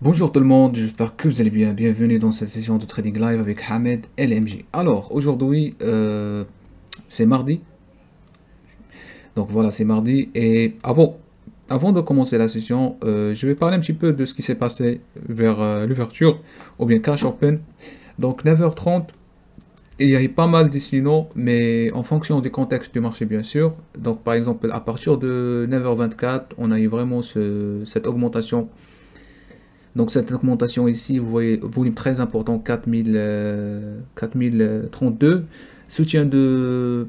Bonjour tout le monde, j'espère que vous allez bien. Bienvenue dans cette session de trading live avec Hamed LMG. Alors, aujourd'hui, c'est mardi. Donc voilà, c'est mardi. Et avant de commencer la session, je vais parler un petit peu de ce qui s'est passé vers l'ouverture, ou bien cash open. Donc 9h30, il y a eu pas mal de signaux, mais en fonction du contexte du marché, bien sûr. Donc par exemple, à partir de 9h24, on a eu vraiment cette augmentation. Donc cette augmentation ici, vous voyez, volume très important, 4032, soutien de,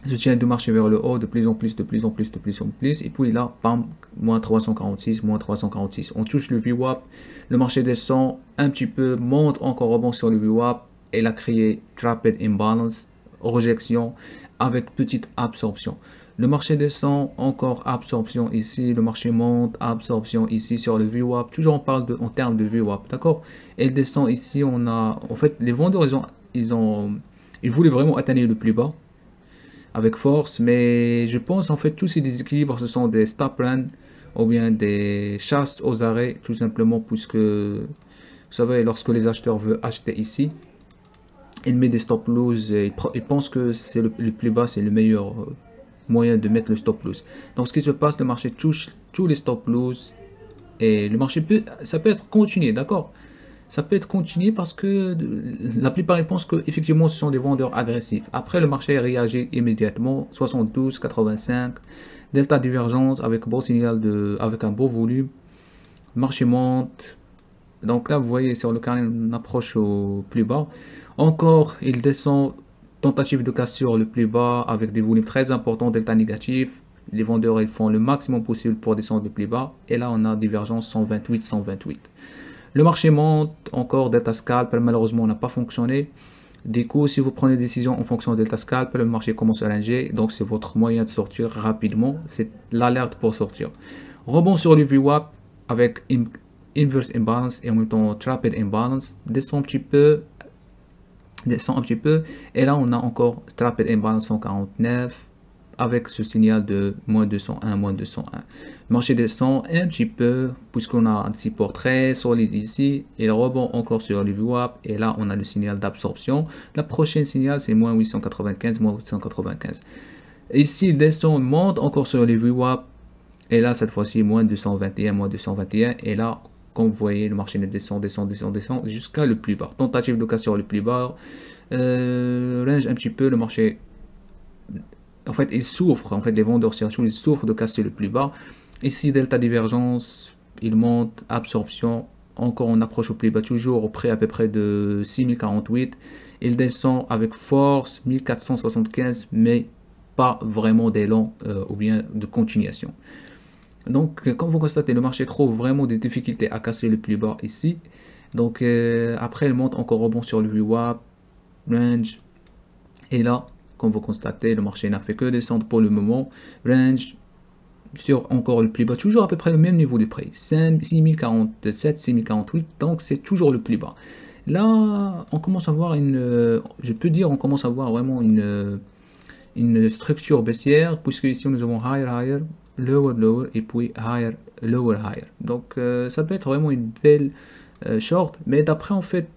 soutien de marché vers le haut, de plus en plus, de plus en plus, de plus en plus, et puis là, bam, moins 346, moins 346. On touche le VWAP, le marché descend un petit peu, monte encore rebond sur le VWAP, et a créé Trapped Imbalance, rejection, avec petite absorption. Le marché descend, encore absorption ici, le marché monte, absorption ici sur le VWAP. Toujours on parle en termes de VWAP, d'accord? Et il descend ici, on a, en fait, les vendeurs, ils voulaient vraiment atteindre le plus bas avec force, mais je pense en fait tous ces déséquilibres, ce sont des stop run ou bien des chasses aux arrêts, tout simplement, puisque, vous savez, lorsque les acheteurs veulent acheter ici, ils mettent des stop loss, et ils pensent que c'est le plus bas, c'est le meilleur moyen de mettre le stop loss. Donc ce qui se passe, le marché touche tous les stop loss et le marché ça peut être continué, d'accord? Ça peut être continué parce que la plupart ils pensent que effectivement ce sont des vendeurs agressifs. Après le marché réagit immédiatement, 72, 85, delta divergence avec beau signal avec un beau volume, le marché monte. Donc là vous voyez sur le carnet on approche au plus bas. Encore il descend. Tentative de cassure le plus bas avec des volumes très importants, delta négatif. Les vendeurs ils font le maximum possible pour descendre le plus bas. Et là, on a divergence 128, 128. Le marché monte, encore delta scalp. Malheureusement, on n'a pas fonctionné. Du coup, si vous prenez des décisions en fonction de delta scalp, le marché commence à linger. Donc, c'est votre moyen de sortir rapidement. C'est l'alerte pour sortir. Rebond sur le VWAP avec inverse imbalance et en même temps trapped imbalance. Descend un petit peu et là on a encore Trapped Imbalance 149 avec ce signal de moins 201, moins 201. Le marché descend un petit peu puisqu'on a un support très solide ici. Il rebond encore sur le VWAP et là on a le signal d'absorption. La prochaine signal c'est moins 895, moins 895. Ici il descend, monte encore sur le VWAP et là cette fois-ci moins 221, moins 221 et là comme vous voyez, le marché descend, descend, descend, descend jusqu'à le plus bas. Tentative de cassure le plus bas. Range un petit peu, le marché. En fait, il souffre. En fait, les vendeurs surtout, ils souffrent de casser le plus bas. Ici, delta divergence, il monte, absorption. Encore, on approche au plus bas, toujours au près à peu près de 6048. Il descend avec force, 1475, mais pas vraiment d'élan ou bien de continuation. Donc, comme vous constatez, le marché trouve vraiment des difficultés à casser le plus bas ici. Donc, après, il monte encore rebond sur le VWAP, range. Et là, comme vous constatez, le marché n'a fait que descendre pour le moment. Range sur encore le plus bas, toujours à peu près le même niveau de prix. 6047, 6048, donc c'est toujours le plus bas. Là, on commence à voir je peux dire, on commence à voir vraiment une structure baissière, puisque ici nous avons higher, higher, lower, lower, et puis higher, lower, higher. Donc ça peut être vraiment une belle short, mais d'après en fait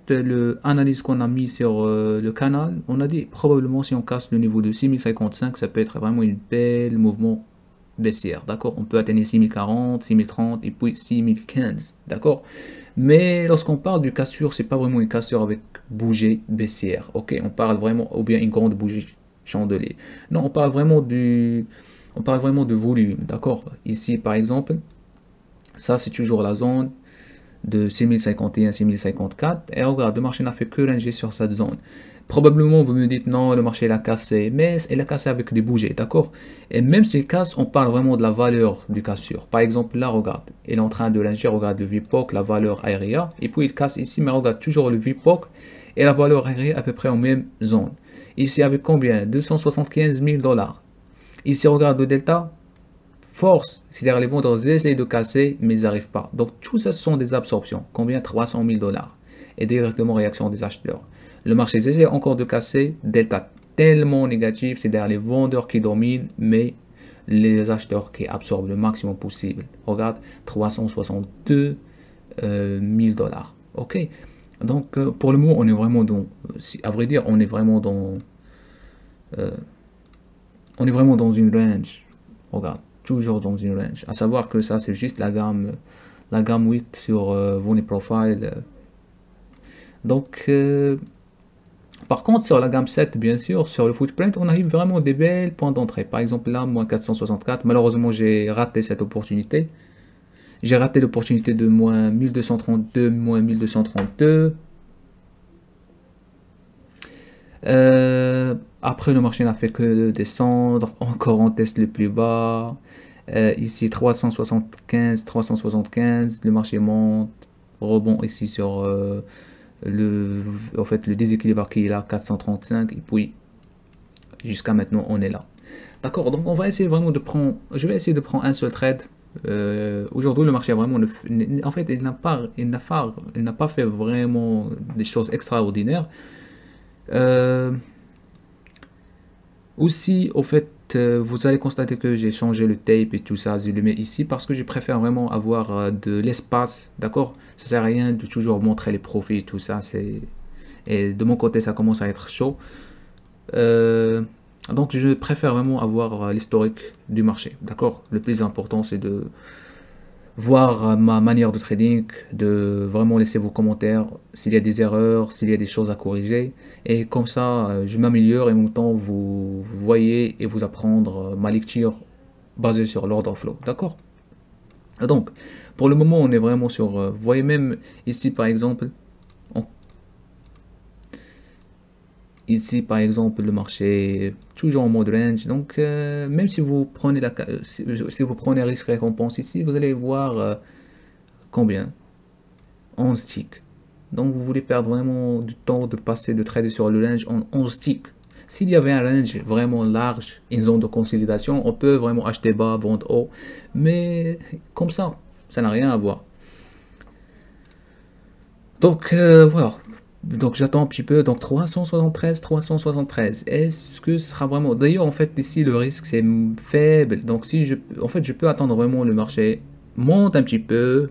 l'analyse qu'on a mis sur le canal, on a dit probablement si on casse le niveau de 6055, ça peut être vraiment une belle mouvement baissière, d'accord? On peut atteindre 6040, 6030 et puis 6015, d'accord? Mais lorsqu'on parle de cassure, c'est pas vraiment une cassure avec bougie baissière, ok? On parle vraiment, ou bien une grande bougie chandelier. Non, on parle vraiment de volume, d'accord? Ici, par exemple, ça c'est toujours la zone de 6051, 6054. Et regarde, le marché n'a fait que ranger sur cette zone. Probablement, vous me dites non, le marché l'a cassé, mais il a cassé avec des bougies, d'accord? Et même s'il casse, on parle vraiment de la valeur du cassure. Par exemple, là, regarde, il est en train de ranger, regarde le VPOC, la valeur aérienne, et puis il casse ici, mais regarde toujours le VPOC et la valeur aérienne à peu près en même zone. Ici, avec combien? 275 000 $. Ici, regarde le delta. Force, c'est-à-dire les vendeurs essayent de casser, mais ils n'arrivent pas. Donc, tout ça, ce sont des absorptions. Combien? 300 000 $. Et directement, réaction des acheteurs. Le marché essaie encore de casser. Delta tellement négatif, c'est-à-dire les vendeurs qui dominent, mais les acheteurs qui absorbent le maximum possible. Regarde, 362 000 dollars. Ok, donc pour le moment, on est vraiment dans, à vrai dire, on est vraiment dans une range. Regarde, toujours dans une range. À savoir que ça, c'est juste la gamme 8 sur Voney Profile. Donc, par contre, sur la gamme 7, bien sûr, sur le footprint, on a eu vraiment des belles points d'entrée. Par exemple, là, moins 464. Malheureusement, j'ai raté cette opportunité. J'ai raté l'opportunité de moins 1232, moins 1232. Après, le marché n'a fait que descendre. Encore, on teste le plus bas. Ici, 375, 375. Le marché monte. Rebond ici sur en fait, le déséquilibre qui est là, 435. Et puis, jusqu'à maintenant, on est là. D'accord, donc on va essayer vraiment de prendre. Je vais essayer de prendre un seul trade. Aujourd'hui, le marché a vraiment. En fait, il n'a pas fait vraiment des choses extraordinaires. Aussi, au fait, vous allez constater que j'ai changé le tape et tout ça, je le mets ici parce que je préfère vraiment avoir de l'espace, d'accord? Ça sert à rien de toujours montrer les profits et tout ça, et de mon côté, ça commence à être chaud. Donc, je préfère vraiment avoir l'historique du marché, d'accord? Le plus important, c'est de voir ma manière de trading, de vraiment laisser vos commentaires, s'il y a des erreurs, s'il y a des choses à corriger. Et comme ça, je m'améliore et en même temps, vous voyez et vous apprendre ma lecture basée sur l'order flow. D'accord? Donc, pour le moment, on est vraiment sur... vous voyez même ici, par exemple, ici, par exemple, le marché toujours en mode range. Donc, même si vous prenez si vous prenez risque récompense ici, vous allez voir combien 11 ticks. Donc, vous voulez perdre vraiment du temps de passer de trader sur le range en 11 ticks. S'il y avait un range vraiment large, une zone de consolidation, on peut vraiment acheter bas, vendre haut. Mais comme ça n'a rien à voir. Donc, voilà. Donc j'attends un petit peu, donc 373. Est-ce que ce sera vraiment... D'ailleurs, en fait, ici, le risque, c'est faible. Donc, si en fait, je peux attendre vraiment le marché monte un petit peu.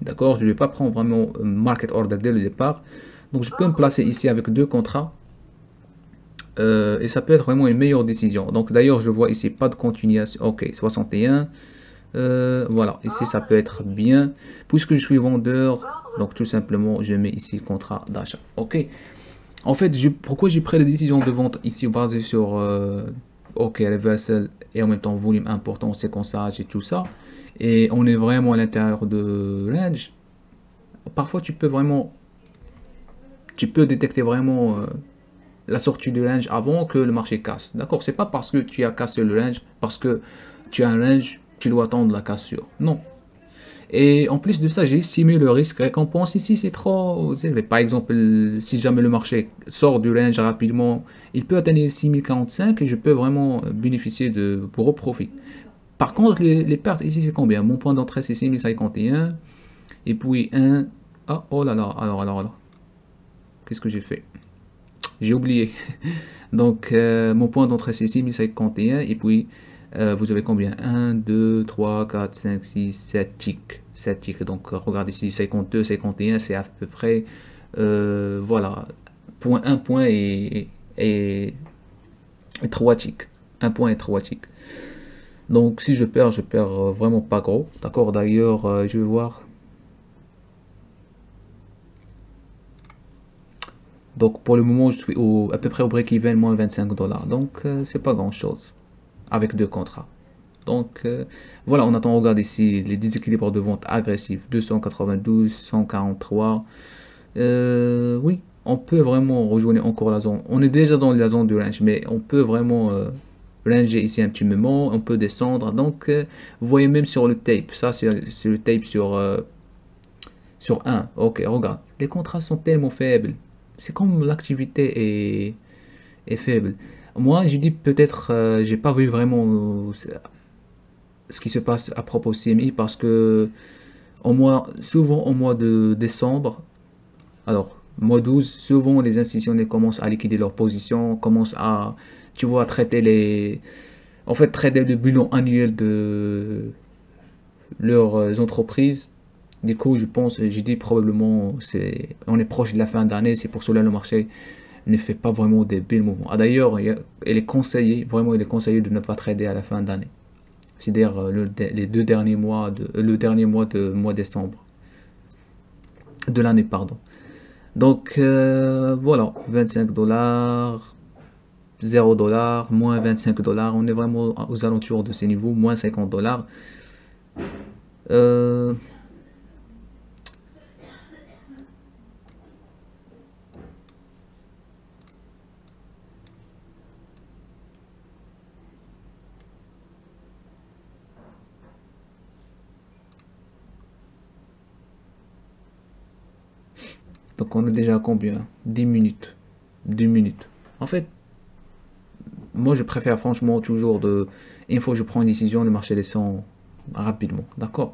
D'accord, je ne vais pas prendre vraiment market order dès le départ. Donc, je peux me placer ici avec 2 contrats. Et ça peut être vraiment une meilleure décision. Donc, d'ailleurs, je vois ici pas de continuation. Ok, 61. Voilà, ici, ça peut être bien. Puisque je suis vendeur... Donc tout simplement, je mets ici contrat d'achat. Ok. En fait, pourquoi j'ai pris la décision de vente ici basée sur OK reversal et en même temps volume important, séquençage et tout ça. Et on est vraiment à l'intérieur de range. Parfois, tu peux détecter vraiment la sortie du range avant que le marché casse. D'accord. C'est pas parce que tu as cassé le range, parce que tu as un range, tu dois attendre la cassure. Non. Et en plus de ça, j'ai estimé le risque récompense ici, c'est trop élevé. Par exemple, si jamais le marché sort du range rapidement, il peut atteindre 6045 et je peux vraiment bénéficier de gros profits. Par contre, les pertes ici, c'est combien? Mon point d'entrée, c'est 6051. Et puis 1. Ah, oh là là, alors. Qu'est-ce que j'ai fait? J'ai oublié. Donc, mon point d'entrée, c'est 6051. Et puis, vous avez combien? 1, 2, 3, 4, 5, 6, 7 ticks. 7 ticks. Donc, regardez ici, 52, 51, c'est à peu près, voilà, point 1 point et 3 ticks. 1 point et 3 ticks. Donc, si je perds vraiment pas gros. D'accord, d'ailleurs, je vais voir. Donc, pour le moment, je suis à peu près au break-even, moins 25 $. Donc, c'est pas grand-chose. Avec 2 contrats. Donc voilà, on attend, on regarde ici les déséquilibres de vente agressifs, 292, 143. Oui, on peut vraiment rejoindre encore la zone. On est déjà dans la zone du range, mais on peut vraiment ranger ici un petit moment, on peut descendre. Donc vous voyez même sur le tape, ça c'est le tape sur 1. Ok, regarde, les contrats sont tellement faibles. C'est comme l'activité est faible. Moi, je dis peut-être, j'ai pas vu vraiment ce qui se passe à propos de CMI parce que souvent au mois de décembre, alors mois 12, souvent les institutionnels commencent à liquider leur position, commencent à, tu vois, à traiter En fait, trader le bilan annuel de leurs entreprises. Du coup, je pense, j'ai dit probablement, on est proche de la fin d'année, c'est pour cela le marché ne fait pas vraiment des belles mouvements. Ah, d'ailleurs, il est conseillé, vraiment, il est conseillé de ne pas trader à la fin d'année. C'est-à-dire les deux derniers mois, le dernier mois de mois décembre de l'année, pardon. Donc, voilà, 25 dollars, 0 dollars, moins 25 dollars. On est vraiment aux alentours de ces niveaux, moins 50 dollars. Euh, donc, on est déjà à combien? 10 minutes. 2 minutes. En fait, moi, je préfère franchement toujours une fois que je prends une décision, le marché descend rapidement. D'accord?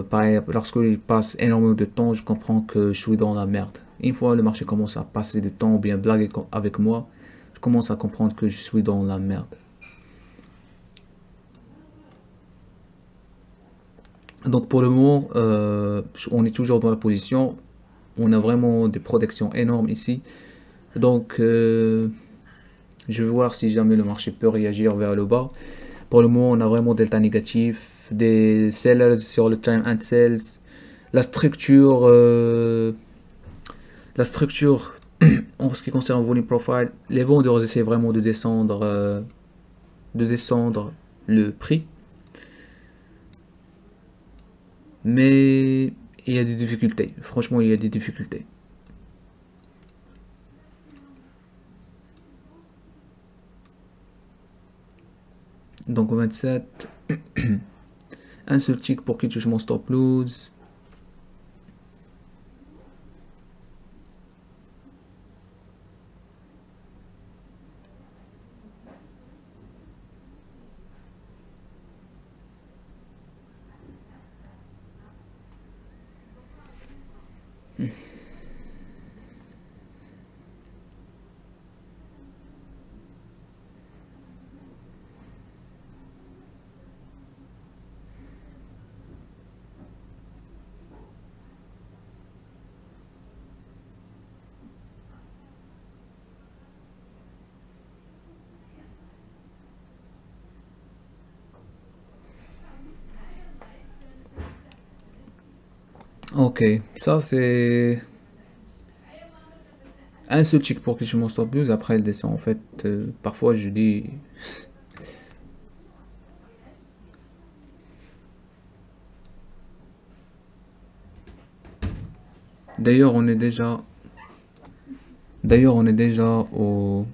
Pareil, lorsqu'il passe énormément de temps, je comprends que je suis dans la merde. Une fois le marché commence à passer du temps ou bien blaguer avec moi, je commence à comprendre que je suis dans la merde. Donc pour le moment, on est toujours dans la position. On a vraiment des protections énormes ici. Donc je vais voir si jamais le marché peut réagir vers le bas. Pour le moment, on a vraiment delta négatif, des sellers sur le time and sales. La structure, la structure en ce qui concerne volume profile, les vendeurs essaient vraiment de descendre le prix, mais il y a des difficultés. Franchement, il y a des difficultés. Donc 27, un seul tick pour qu'il touche mon stop loss. Ok, ça c'est un seul tick pour qu'il touche mon stop loss. Après, elle descend. En fait, parfois je dis. D'ailleurs, on est déjà. D'ailleurs, on est déjà au.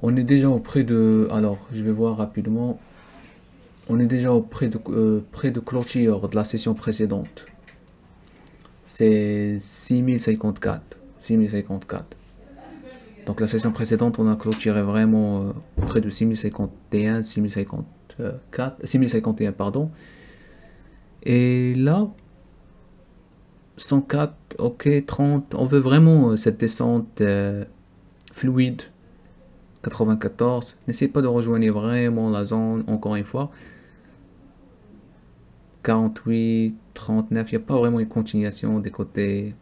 On est déjà auprès de. Alors, je vais voir rapidement. On est déjà près de clôture de la session précédente. C'est 6054. 6054. Donc la session précédente, on a clôturé vraiment près de 6051, 6054, 6051, pardon. Et là, 104, ok, 30. On veut vraiment cette descente fluide. 94. N'essayez pas de rejoindre vraiment la zone, encore une fois. 48, 39, il n'y a pas vraiment une continuation des côtés.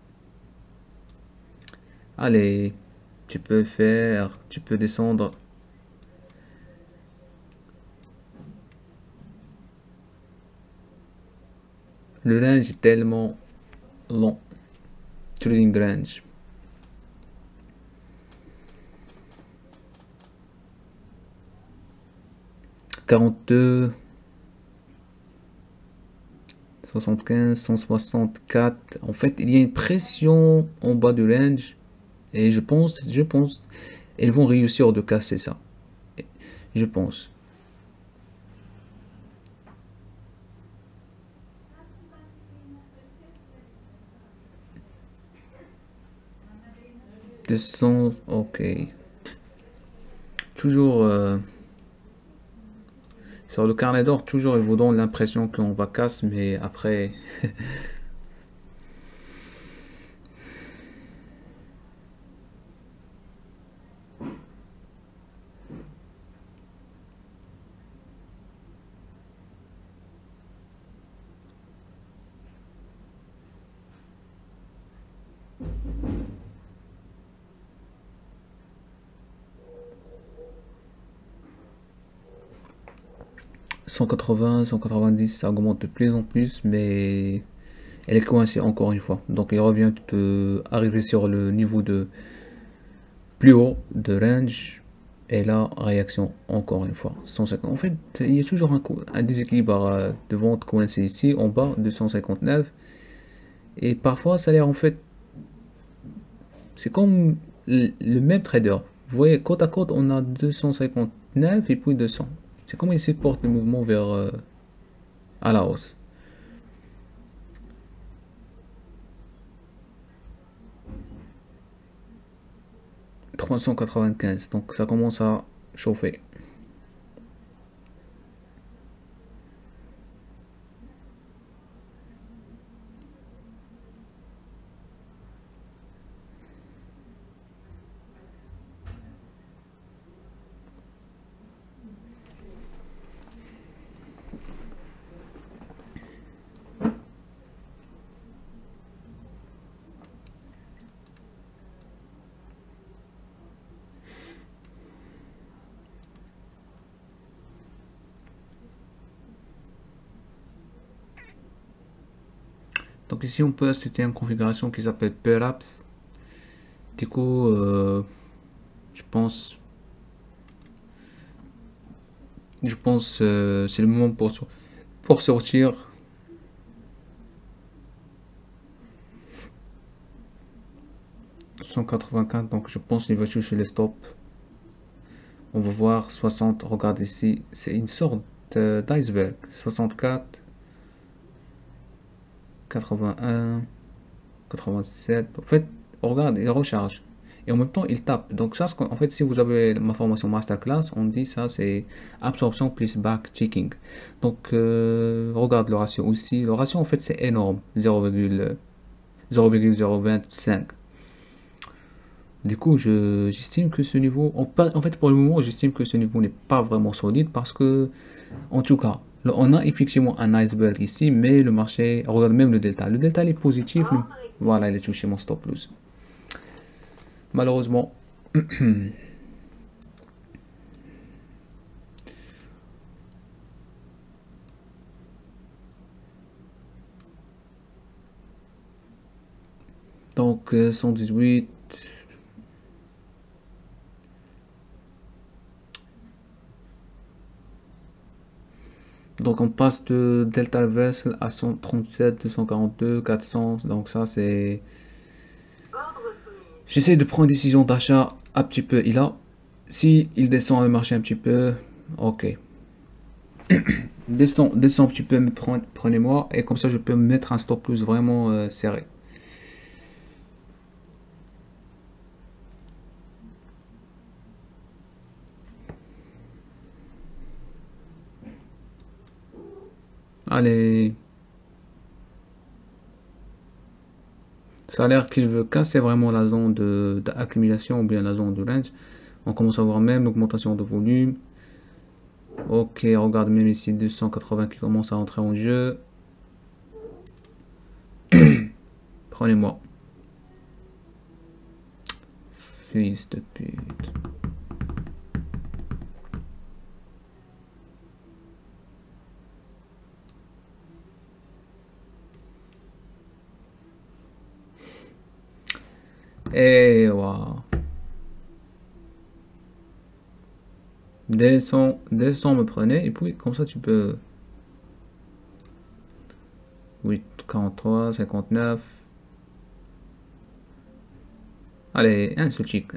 Allez, tu peux descendre. Le range est tellement long. Trading range. 42, 75, 164. En fait, il y a une pression en bas du range. Et je pense, ils vont réussir de casser ça. Je pense. Descend, ok. Toujours sur le carnet d'or, toujours ils vous donnent l'impression qu'on va casser, mais après. 180, 190, ça augmente de plus en plus, mais elle est coincée encore une fois. Donc il revient de arriver sur le niveau de plus haut de range. Et là, réaction encore une fois. 150. En fait, il y a toujours un déséquilibre de vente coincé ici en bas de 159. Et parfois, ça a l'air en fait. C'est comme le même trader. Vous voyez, côte à côte, on a 259 et puis 200. C'est comme il supporte le mouvement vers à la hausse. « 395, donc ça commence à chauffer. Donc ici on peut assister à une configuration qui s'appelle Perhaps. Du coup, je pense c'est le moment pour sortir. « 184, donc je pense qu'il va toucher les stops. On va voir 60, regarde ici, c'est une sorte d'iceberg. 64, 81, 87. En fait, regarde, il recharge. Et en même temps, il tape. Donc ça, en fait, si vous avez ma formation masterclass, on dit ça, c'est absorption plus back checking. Donc, regarde le ratio aussi. Le ratio, en fait, c'est énorme. 0,025. Du coup, j'estime que ce niveau, en fait, pour le moment, j'estime que ce niveau n'est pas vraiment solide parce que, en tout cas, on a effectivement un iceberg ici, mais le marché, regarde même le delta. Le delta, il est positif. Voilà, il est touché mon stop loss. Malheureusement. Donc, 118. Donc on passe de Delta Vessel à 137, 242, 400. Donc ça c'est... J'essaie de prendre une décision d'achat un petit peu. Si il descend le marché un petit peu, ok. descend un petit peu, prenez-moi. Et comme ça je peux me mettre un stop loss vraiment serré. Allez. Ça a l'air qu'il veut casser vraiment la zone d'accumulation ou bien la zone de range. On commence à voir même l'augmentation de volume. Ok, regarde même ici 280 qui commence à entrer en jeu. Prenez-moi. Fils de pute. Et waouh. Descends, me prenez. Et puis, comme ça, tu peux... 8, 43, 59. Allez, un seul chic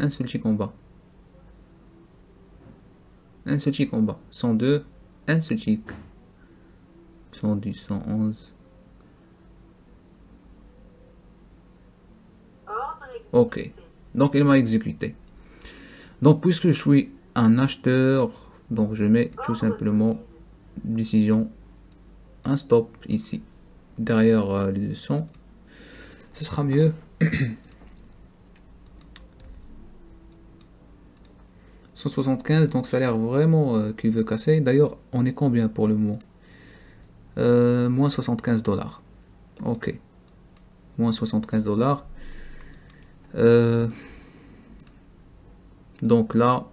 en bas. Un seul chic en bas. 102, un seul chic. 110, 111. Ok. Donc, il m'a exécuté. Donc, puisque je suis un acheteur, donc je mets tout simplement décision, un stop ici, derrière les 200. Ce sera mieux. 175, donc ça a l'air vraiment qu'il veut casser. D'ailleurs, on est combien pour le moment? Moins 75 $. Ok. Moins 75 $. Donc là,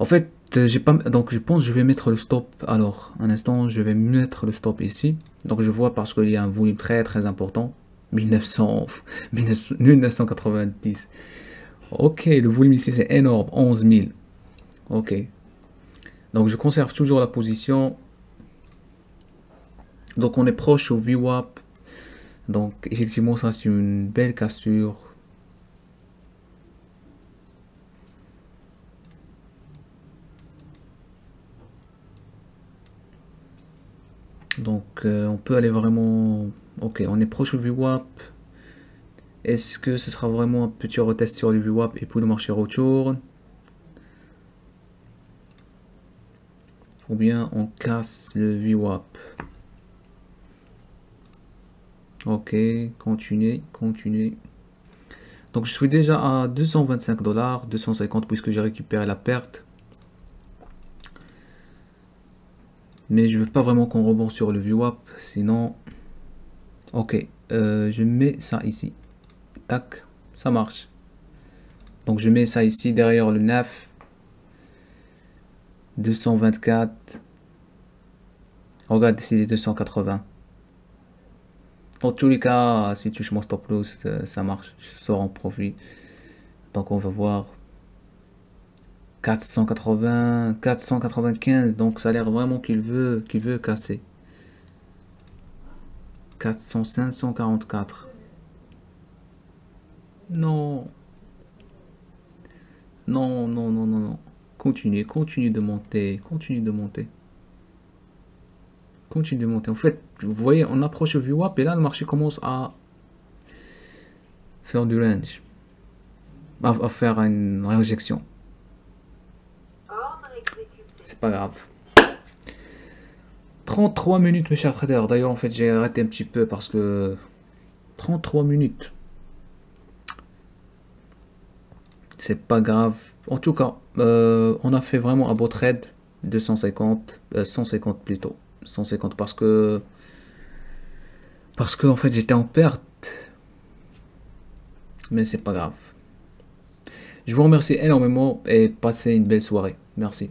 En fait, j'ai pas, donc je pense que je vais mettre le stop. Alors, un instant, je vais mettre le stop ici. Donc je vois parce qu'il y a un volume très important. 1900, 1990. Ok, le volume ici c'est énorme, 11 000. Ok. Donc je conserve toujours la position. Donc on est proche au VWAP. Donc effectivement ça c'est une belle cassure. Donc on peut aller vraiment... Ok, on est proche au VWAP. Est-ce que ce sera vraiment un petit retest sur le VWAP et puis le marché retourne? Ou bien on casse le VWAP? Ok, continuez. Donc je suis déjà à 225 $, 250 puisque j'ai récupéré la perte. Mais je veux pas vraiment qu'on rebondisse sur le VWAP, sinon... Ok, je mets ça ici. Tac, ça marche. Donc je mets ça ici derrière le 9. 224. Regarde ici les 280. Dans tous les cas, si tu touches mon stop loss, ça marche. Je sors en profit. Donc on va voir 480, 495. Donc ça a l'air vraiment qu'il veut casser. 400, 544. Non. Non. Continue de monter. Continue de monter. En fait, vous voyez, on approche le VWAP et là, le marché commence à faire du range. À faire une réjection. C'est pas grave. 33 minutes, mes chers traders. D'ailleurs, en fait, j'ai arrêté un petit peu parce que 33 minutes. C'est pas grave. En tout cas, on a fait vraiment un beau trade. 250, 150 plutôt. 150 parce que en fait j'étais en perte. Mais c'est pas grave. Je vous remercie énormément et passez une belle soirée. Merci.